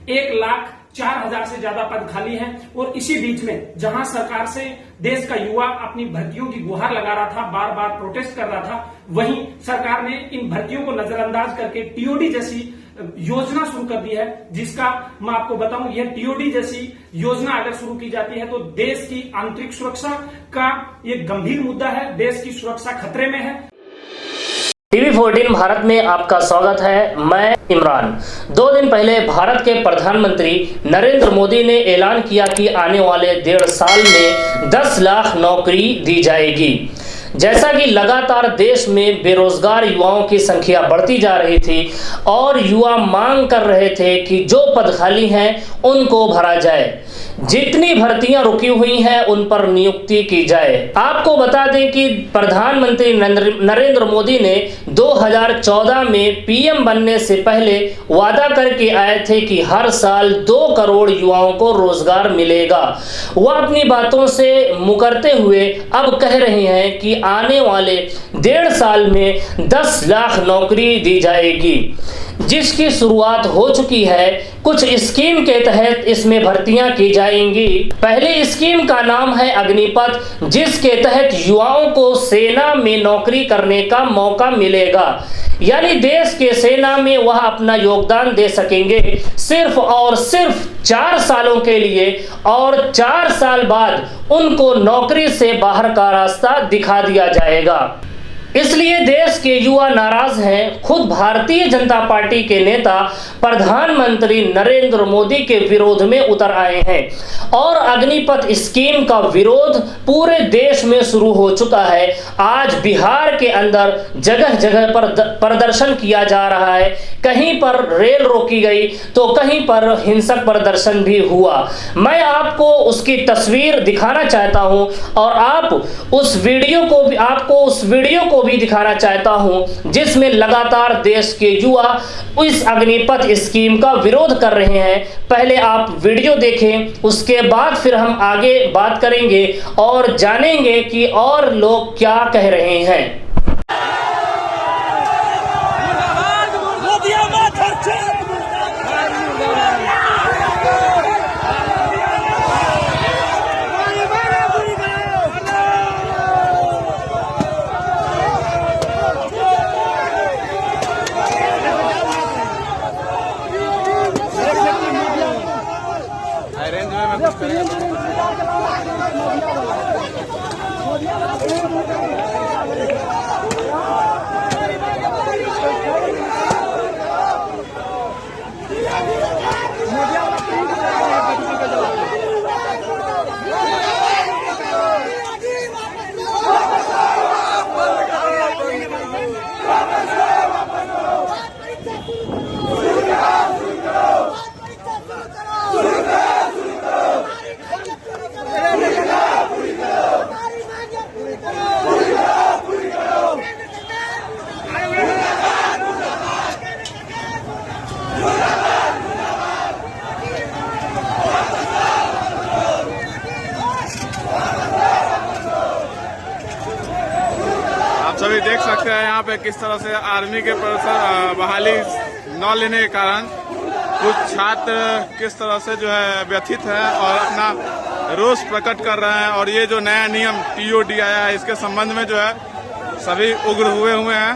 1,04,000 से ज्यादा पद खाली हैं और इसी बीच में जहां सरकार से देश का युवा अपनी भर्तियों की गुहार लगा रहा था, बार बार प्रोटेस्ट कर रहा था, वहीं सरकार ने इन भर्तियों को नजरअंदाज करके टीओडी जैसी योजना शुरू कर दी है, जिसका मैं आपको बताऊं, यह टीओडी जैसी योजना अगर शुरू की जाती है तो देश की आंतरिक सुरक्षा का एक गंभीर मुद्दा है, देश की सुरक्षा खतरे में है। TV14 भारत में आपका स्वागत है। मैं इमरान। 2 दिन पहले भारत के प्रधानमंत्री नरेंद्र मोदी ने ऐलान किया कि आने वाले 1.5 साल में 10 लाख नौकरी दी जाएगी। जैसा कि लगातार देश में बेरोजगार युवाओं की संख्या बढ़ती जा रही थी और युवा मांग कर रहे थे कि जो पद खाली हैं उनको भरा जाए, जितनी भर्तियां रुकी हुई हैं उन पर नियुक्ति की जाए। आपको बता दें कि प्रधानमंत्री नरेंद्र मोदी ने 2014 में पीएम बनने से पहले वादा करके आए थे कि हर साल 2 करोड़ युवाओं को रोजगार मिलेगा। वह अपनी बातों से मुकरते हुए अब कह रहे हैं कि आने वाले 1.5 साल में 10 लाख नौकरी दी जाएगी, जिसकी शुरुआत हो चुकी है। कुछ स्कीम के तहत इसमें भर्तियां की जाएंगी। पहले स्कीम का नाम है अग्निपथ, जिसके तहत युवाओं को सेना में नौकरी करने का मौका मिलेगा, यानी देश के सेना में वह अपना योगदान दे सकेंगे सिर्फ और सिर्फ 4 सालों के लिए, और 4 साल बाद उनको नौकरी से बाहर का रास्ता दिखा दिया जाएगा। इसलिए देश के युवा नाराज हैं। खुद भारतीय जनता पार्टी के नेता प्रधानमंत्री नरेंद्र मोदी के विरोध में उतर आए हैं और अग्निपथ स्कीम का विरोध पूरे देश में शुरू हो चुका है। आज बिहार के अंदर जगह जगह पर प्रदर्शन किया जा रहा है। कहीं पर रेल रोकी गई तो कहीं पर हिंसक प्रदर्शन भी हुआ। मैं आपको उसकी तस्वीर दिखाना चाहता हूं और आपको उस वीडियो को भी दिखाना चाहता हूं, जिसमें लगातार देश के युवा इस अग्निपथ स्कीम का विरोध कर रहे हैं। पहले आप वीडियो देखें, उसके बाद फिर हम आगे बात करेंगे और जानेंगे कि और लोग क्या कह रहे हैं। सभी देख सकते हैं यहाँ पे किस तरह से आर्मी के बहाली न लेने के कारण कुछ छात्र किस तरह से जो है व्यथित है और अपना रोष प्रकट कर रहे हैं। और ये जो नया नियम टीओडी आया है, इसके संबंध में जो है सभी उग्र हुए हैं।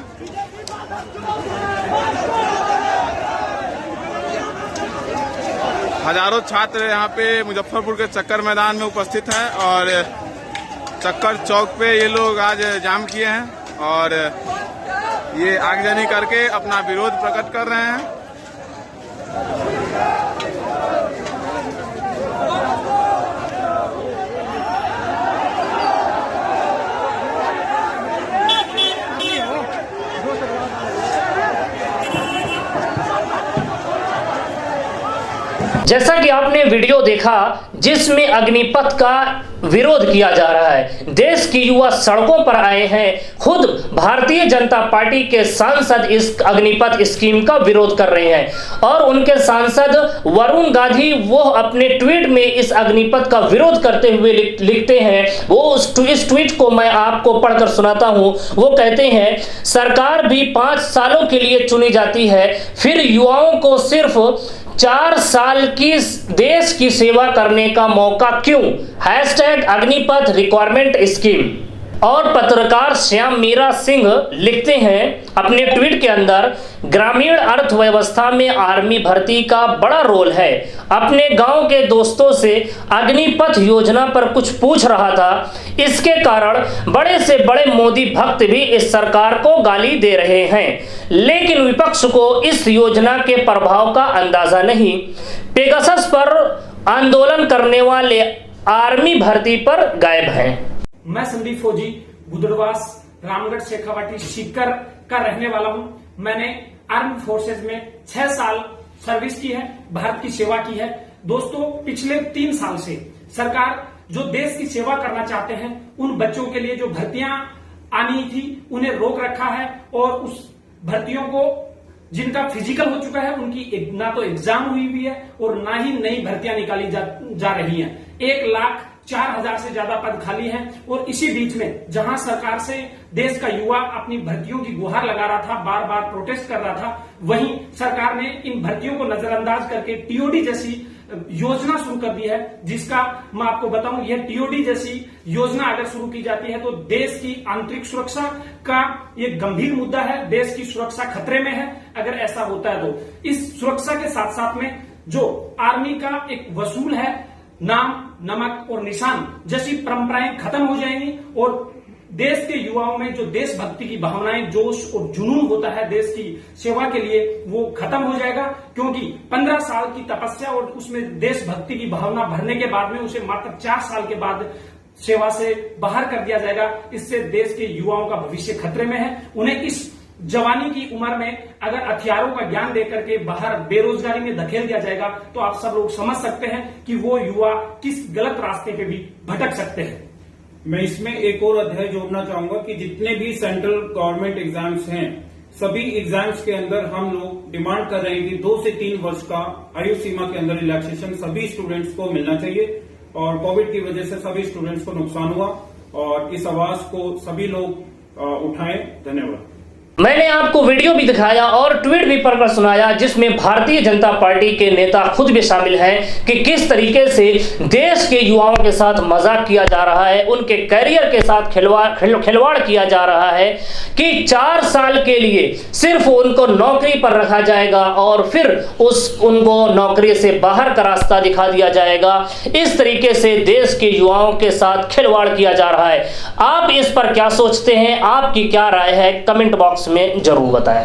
हजारों छात्र यहाँ पे मुजफ्फरपुर के चक्कर मैदान में उपस्थित हैं और चक्कर चौक पे ये लोग आज जाम किए हैं और ये आगजनी करके अपना विरोध प्रकट कर रहे हैं। जैसा कि आपने वीडियो देखा जिसमें अग्निपथ का विरोध किया जा रहा है। देश की युवा सड़कों पर आए हैं। खुद भारतीय जनता पार्टी के सांसद इस अग्निपथ स्कीम का विरोध कर रहे हैं और उनके सांसद वरुण गांधी वो अपने ट्वीट में इस अग्निपथ का विरोध करते हुए लिखते हैं। वो इस ट्वीट को मैं आपको पढ़कर सुनाता हूं। वो कहते हैं, सरकार भी 5 सालों के लिए चुनी जाती है, फिर युवाओं को सिर्फ 4 साल की देश की सेवा करने का मौका क्यों? Hashtag Agnipath requirement scheme. और पत्रकार श्याम मीरा सिंह लिखते हैं अपने ट्वीट के अंदर, ग्रामीण अर्थव्यवस्था में आर्मी भर्ती का बड़ा रोल है। अपने गांव के दोस्तों से अग्निपथ योजना पर कुछ पूछ रहा था। इसके कारण बड़े से बड़े मोदी भक्त भी इस सरकार को गाली दे रहे हैं, लेकिन विपक्ष को इस योजना के प्रभाव का अंदाजा नहीं। पेगासस पर आंदोलन करने वाले आर्मी भर्ती पर गायब हैं। मैं संदीप फौजी गुदड़वास रामगढ़ शेखावाटी सीकर का रहने वाला हूं। मैंने आर्म्ड फोर्सेज में 6 साल सर्विस की है, भारत की सेवा की है। दोस्तों, पिछले 3 साल से सरकार जो देश की सेवा करना चाहते हैं उन बच्चों के लिए जो भर्तियां आनी थी उन्हें रोक रखा है और उस भर्तियों को जिनका फिजिकल हो चुका है उनकी ना तो एग्जाम हुई है और ना ही नई भर्तियां निकाली जा रही हैं। 1,04,000 से ज्यादा पद खाली हैं और इसी बीच में जहां सरकार से देश का युवा अपनी भर्तियों की गुहार लगा रहा था, बार बार प्रोटेस्ट कर रहा था, वहीं सरकार ने इन भर्तियों को नजरअंदाज करके टीओडी जैसी योजना शुरू कर दी है, जिसका मैं आपको बताऊं, यह टीओडी जैसी योजना अगर शुरू की जाती है तो देश की आंतरिक सुरक्षा का ये गंभीर मुद्दा है। देश की सुरक्षा खतरे में है अगर ऐसा होता है तो। इस सुरक्षा के साथ साथ में जो आर्मी का एक वसूल है, नाम, नमक और निशान जैसी परंपराएं खत्म हो जाएंगी और देश के युवाओं में जो देशभक्ति की भावनाएं, जोश और जुनून होता है देश की सेवा के लिए, वो खत्म हो जाएगा। क्योंकि 15 साल की तपस्या और उसमें देशभक्ति की भावना भरने के बाद में उसे मात्र 4 साल के बाद सेवा से बाहर कर दिया जाएगा। इससे देश के युवाओं का भविष्य खतरे में है। उन्हें इस जवानी की उम्र में अगर हथियारों का ज्ञान देकर के बाहर बेरोजगारी में धकेल दिया जाएगा तो आप सब लोग समझ सकते हैं कि वो युवा किस गलत रास्ते पे भी भटक सकते हैं। मैं इसमें एक और अध्याय जोड़ना चाहूंगा कि जितने भी सेंट्रल गवर्नमेंट एग्जाम्स हैं, सभी एग्जाम्स के अंदर हम लोग डिमांड कर रहे हैं कि 2 से 3 वर्ष का आयु सीमा के अंदर रिलैक्सेशन सभी स्टूडेंट्स को मिलना चाहिए। और कोविड की वजह से सभी स्टूडेंट्स को नुकसान हुआ और इस आवाज को सभी लोग उठाएं। धन्यवाद। मैंने आपको वीडियो भी दिखाया और ट्वीट भी पढ़कर सुनाया जिसमें भारतीय जनता पार्टी के नेता खुद भी शामिल हैं कि किस तरीके से देश के युवाओं के साथ मजाक किया जा रहा है, उनके करियर के साथ खिलवाड़ किया जा रहा है कि 4 साल के लिए सिर्फ उनको नौकरी पर रखा जाएगा और फिर उनको नौकरी से बाहर का रास्ता दिखा दिया जाएगा। इस तरीके से देश के युवाओं के साथ खिलवाड़ किया जा रहा है। आप इस पर क्या सोचते हैं? आपकी क्या राय है? कमेंट बॉक्स में जरूर बताएं।